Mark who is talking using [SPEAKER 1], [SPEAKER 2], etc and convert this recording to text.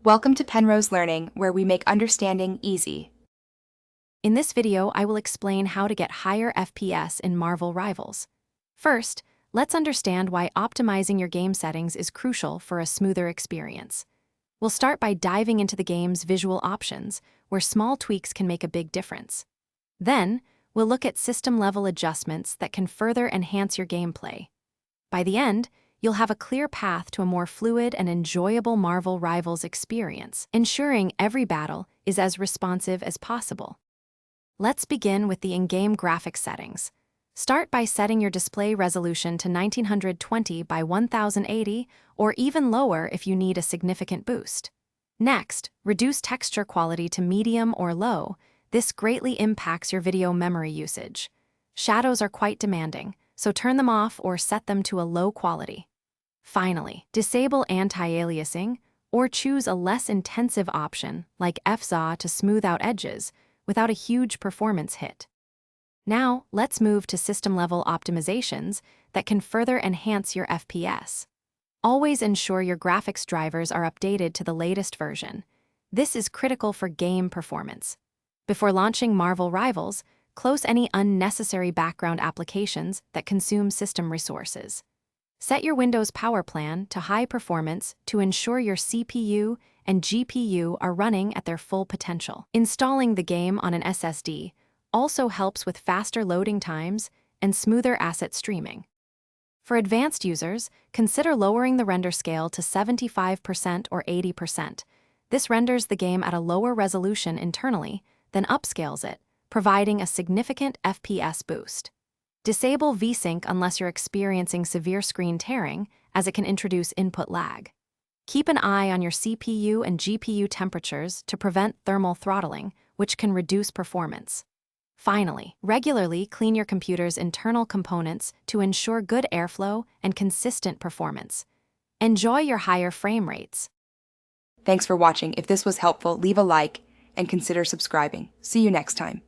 [SPEAKER 1] Welcome to Penrose Learning, where we make understanding easy.
[SPEAKER 2] In this video, I will explain how to get higher FPS in Marvel Rivals. First, let's understand why optimizing your game settings is crucial for a smoother experience. We'll start by diving into the game's visual options, where small tweaks can make a big difference. Then, we'll look at system-level adjustments that can further enhance your gameplay. By the end, you'll have a clear path to a more fluid and enjoyable Marvel Rivals experience, ensuring every battle is as responsive as possible. Let's begin with the in-game graphics settings. Start by setting your display resolution to 1920 by 1080 or even lower if you need a significant boost. Next, reduce texture quality to medium or low. This greatly impacts your video memory usage. Shadows are quite demanding, so turn them off or set them to a low quality. Finally, disable anti-aliasing or choose a less intensive option like FZA to smooth out edges without a huge performance hit. Now, let's move to system-level optimizations that can further enhance your FPS. Always ensure your graphics drivers are updated to the latest version. This is critical for game performance. Before launching Marvel Rivals, close any unnecessary background applications that consume system resources. Set your Windows power plan to high performance to ensure your CPU and GPU are running at their full potential. Installing the game on an SSD also helps with faster loading times and smoother asset streaming. For advanced users, consider lowering the render scale to 75% or 80%. This renders the game at a lower resolution internally, then upscales it, providing a significant FPS boost. Disable VSync unless you're experiencing severe screen tearing, as it can introduce input lag. Keep an eye on your CPU and GPU temperatures to prevent thermal throttling, which can reduce performance. Finally, regularly clean your computer's internal components to ensure good airflow and consistent performance. Enjoy your higher frame rates.
[SPEAKER 1] Thanks for watching. If this was helpful, leave a like and consider subscribing. See you next time.